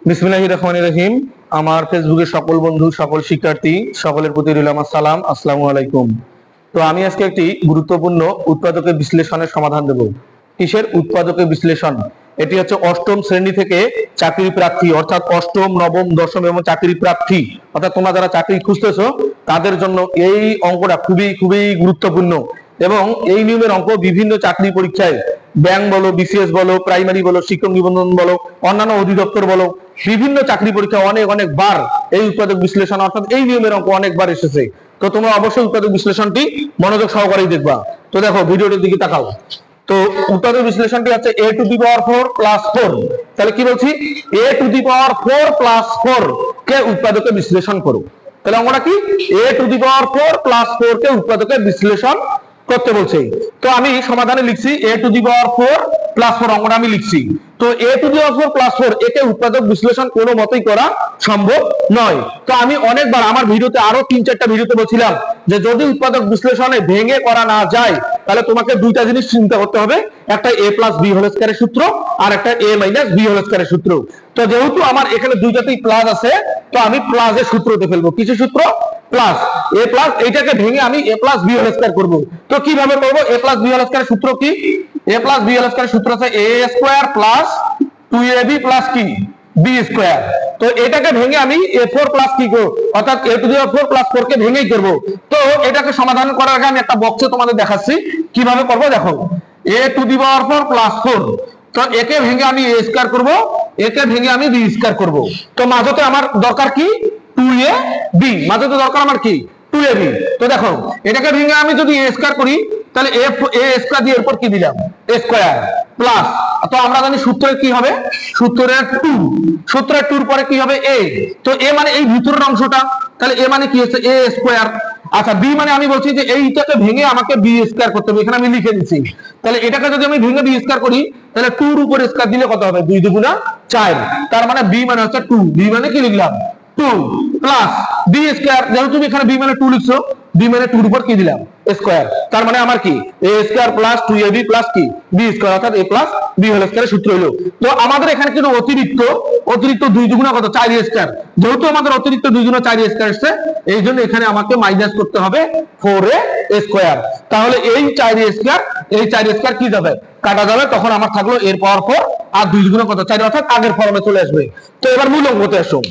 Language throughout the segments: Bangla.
বিসমিল্লাহির রহমানির রহিম। আমার ফেসবুকের সকল বন্ধু, সকল শিক্ষার্থী, সকলের প্রতি রইল আমার সালাম, আসসালামু আলাইকুম। তো আমি আজকে একটি গুরুত্বপূর্ণ উৎপাদকের বিশ্লেষণের সমাধান দেব। কিসের উৎপাদকের বিশ্লেষণ? এটি হচ্ছে অষ্টম শ্রেণী থেকে চাকরি প্রার্থী, অর্থাৎ অষ্টম, নবম, দশম এবং চাকরি প্রার্থী, অর্থাৎ তোমরা যারা চাকরি খুঁজতেছো তাদের জন্য এই অঙ্কটা খুবই খুবই গুরুত্বপূর্ণ। এবং এই নিয়মের অঙ্ক বিভিন্ন চাকরি পরীক্ষায়, ব্যাংক বলো, বিসিএস বলো, প্রাইমারি বলো, শিক্ষক নিবন্ধন বলো, অন্যান্য অধিদপ্তর বলো, বিভিন্ন চাকরি পরীক্ষায় অনেক অনেকবার এই উৎপাদক বিশ্লেষণ অর্থাৎ এই নিয়মের অঙ্ক অনেকবার এসেছে। তো তোমরা অবশ্যই উৎপাদক বিশ্লেষণটি মনোযোগ সহকারে দেখবা। তো দেখো, ভিডিওটির দিকে তাকাও। তো উৎপাদক বিশ্লেষণটি হচ্ছে a to the power 4 plus 4। তাহলে কি বলছি? a to the power 4 plus 4 কে উৎপাদকে বিশ্লেষণ করো। তাহলে অঙ্কটা কি? a to the power 4 plus 4 কে উৎপাদকে বিশ্লেষণ করতে বলছে। তো আমি সমাধানে লিখছি a to the power 4 plus 4, অঙ্কটা আমি লিখছি। তো a to the power 4 plus 4 একে উৎপাদক বিশ্লেষণ কোনো মতেই করা সম্ভব নয়। তো আমি অনেকবার আমার ভিডিওতে, আরো 3-4টা ভিডিওতে বলছিলাম যে যদি উৎপাদক বিশ্লেষণে ভেঙে করা না যায় তাহলে তোমাকে দুইটা জিনিস চিন্তা করতে হবে, একটা a প্লাস b হোল স্কয়ারের সূত্র আর একটা a মাইনাস b হোল স্কয়ারের সূত্র। তো যেহেতু আমার এখানে দুইটাতেই প্লাস আছে, তো আমি প্লাসের সূত্রতে ফেলবো। কিছু সূত্র? প্লাস a প্লাস, এইটাকে ভেঙে আমি a plus b whole square করব। তো কিভাবে করব? a প্লাস b হোল স্কয়ারের সূত্র কি? a প্লাস b হোল স্কয়ারের সূত্র আছে a square plus 2ab plus কি b স্কয়ার। তো এটাকে ভেঙে আমি a4 প্লাস কি করব, অর্থাৎ a to the power 4 plus 4 কে ভেঙেই করব। তো এটাকে সমাধান করার আগে আমি একটা বক্সে তোমাদের দেখাচ্ছি কিভাবে করব। দেখো, a to the power 4 plus 4, তো একে ভেঙে আমি a স্কয়ার করব, একে ভেঙে আমি b স্কয়ার করব। তো মাঝতে আমার দরকার কি? 2ab। মাঝতে দরকার আমার কি? 2ab। তো দেখো, এটাকে ভেঙে আমি যদি a স্কয়ার করি তাহলে a স্কয়ার দিয়ে এরপর কি দিলাম? a স্কয়ার প্লাস, তো আমরা জানি সূত্রে কি হবে? সূত্রের 2, সূত্রের 2 এর পরে কি হবে? a। তো a মানে এই ভিতরের অংশটা, তাহলে a মানে কি হচ্ছে? a square. আচ্ছা, b মানে আমি বলছি যে এইটাকে ভেঙে আমাকে b স্কয়ার করতে হবে, এখানে আমি লিখে দিচ্ছি। তাহলে এটাকে যদি আমি ভেঙে b স্কয়ার করি তাহলে 2 এর উপর স্কয়ার দিলে কত হবে? 2 দুগুণা 4। তার মানে b মানে হচ্ছে 2। b মানে কি লিখলাম? 2 প্লাস b স্কয়ার, যেহেতু তুমি এখানে b মানে 2 লিখছো, b মানে 2 এর উপর কি দিলাম? স্কয়ার। তার মানে আমার কি? a square plus 2ab plus কি b স্কয়ার, অর্থাৎ a প্লাস b হোল স্কয়ারের সূত্র হলো। তো আমাদের এখানে কিন্তু অতিরিক্ত 2 দুগুণা কত? 4 স্কয়ার। যেহেতু আমাদের অতিরিক্ত 2 দুগুণা 4 স্কয়ার আসছে, এই জন্য এখানে আমাকে মাইনাস করতে হবে 4a স্কয়ার। তাহলে এই 4 স্কয়ার, এই 4 স্কয়ার কি যাবে? কাটা যাবে। তখন আমার থাকলো এর পাওয়ার 4 আর 2 দুগুণা কত? 4, অর্থাৎ আগের ফর্মে চলে আসবে। তো এবার মূল অঙ্কতে আসো।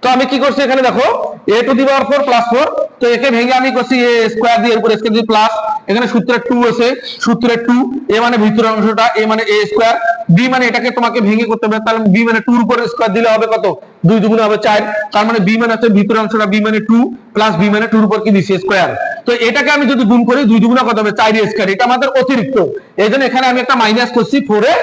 তো আমি কি করছি এখানে? দেখো, a to the power 4 plus 4, তো একে ভেঙে আমি করছি a স্কয়ার দিয়ে, এর উপর স্কয়ার দিয়ে প্লাস, এখানে সূত্রে 2 আছে, সূত্রে 2, a মানে ভিতরের অংশটা, a মানে a স্কয়ার, b মানে এটাকে তোমাকে ভেঙে করতে হবে, তাহলে b মানে 2 এর উপর স্কয়ার দিলে হবে কত? 2 দুগুণে হবে 4। তার মানে b মানে হচ্ছে ভিতরের অংশটা, b মানে 2 প্লাস b মানে 2 এর উপর কি দিছি? স্কয়ার। তো এটাকে আমি যদি গুণ করি 2 দুগুণে কত হবে? 4 স্কয়ার। এটা আমাদের অতিরিক্ত, এইজন্য এখানে আমি একটা মাইনাস করছি 4a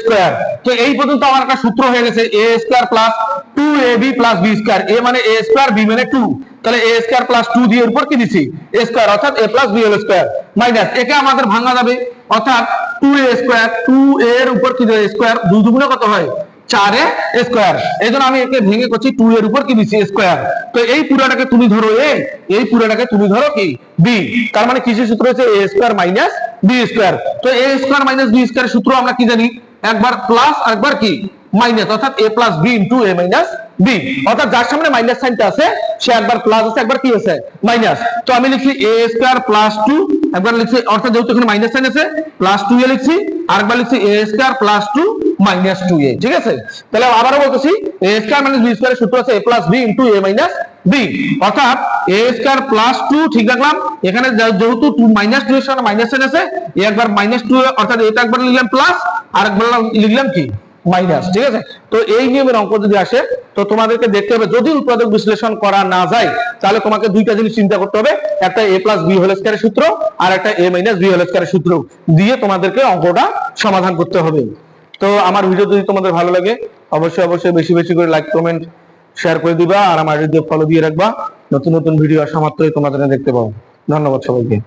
স্কয়ার। তো এই পর্যন্ত আমার একটা সূত্র হয়ে গেছে a square plus 2ab plus b square. a মানে a স্কয়ার, b মানে 2, তাহলে a স্কয়ার প্লাস 2 দিয়ে এর উপর কি দিছি? a স্কয়ার, অর্থাৎ a plus b whole square minus, একে আমাদের ভাঙা যাবে, অর্থাৎ 2a স্কয়ার, 2 এর উপর কি দেয়? স্কয়ার, 2 দুগুণে কত হয়? 4a square. এইজন্য আমি একে ভেঙে করছি 2 এর উপর কি দিছি? স্কয়ার। তো এই পুরোটাকে তুমি ধরো a, এই পুরোটাকে তুমি ধরো কি? b। তার মানে কিসের সূত্র হচ্ছে? a square minus b square. তো a স্কয়ার মাইনাস b স্কয়ারের সূত্র আমরা কি জানি? একবার প্লাস আরেকবার কি? মাইনাস, অর্থাৎ a plus b into a minus b। অর্থাৎ যার সামনে মাইনাস সাইনটা আছে সে একবার প্লাস আছে, একবার কি আছে? মাইনাস। তো আমি লিখছি a স্কয়ার প্লাস 2, একবার লিখছি, অর্থাৎ যেহেতু এখানে মাইনাস সাইন আছে প্লাস 2a লিখছি, আরেকবার লিখছি a square plus 2 minus 2a। ঠিক আছে? তাহলে আবারও বলতেছি a স্কয়ার মাইনাস b স্কয়ারের সূত্র আছে a plus b into a minus b, অর্থাৎ a স্কয়ার প্লাস 2, ঠিক রাখলাম। এখানে যেহেতু 2 মাইনাস 2 এর সামনে মাইনাস সাইন আছে, একবার মাইনাস 2, অর্থাৎ এটা একবার লিখলাম প্লাস, আরেকবার লিখলাম কি? মাইনাস। ঠিক আছে? তো এই নিয়মের অঙ্ক যদি আসে তো তোমাদেরকে দেখতে হবে, যদি উৎপাদক বিশ্লেষণ করা না যায় তাহলে তোমাকে দুইটা জিনিস চিন্তা করতে হবে, একটা a প্লাস b হোল স্কয়ারের সূত্র আর একটা a মাইনাস b হোল স্কয়ারের সূত্র দিয়ে তোমাদেরকে অঙ্কটা সমাধান করতে হবে। তো আমার ভিডিও যদি তোমাদের ভালো লাগে অবশ্যই বেশি বেশি করে লাইক, কমেন্ট, শেয়ার করে দিবা, আর আমার ভিডিও ফলো দিয়ে রাখবা। নতুন নতুন ভিডিও আসা মাত্রই তোমরা দেখতে পাও। ধন্যবাদ সবাইকে।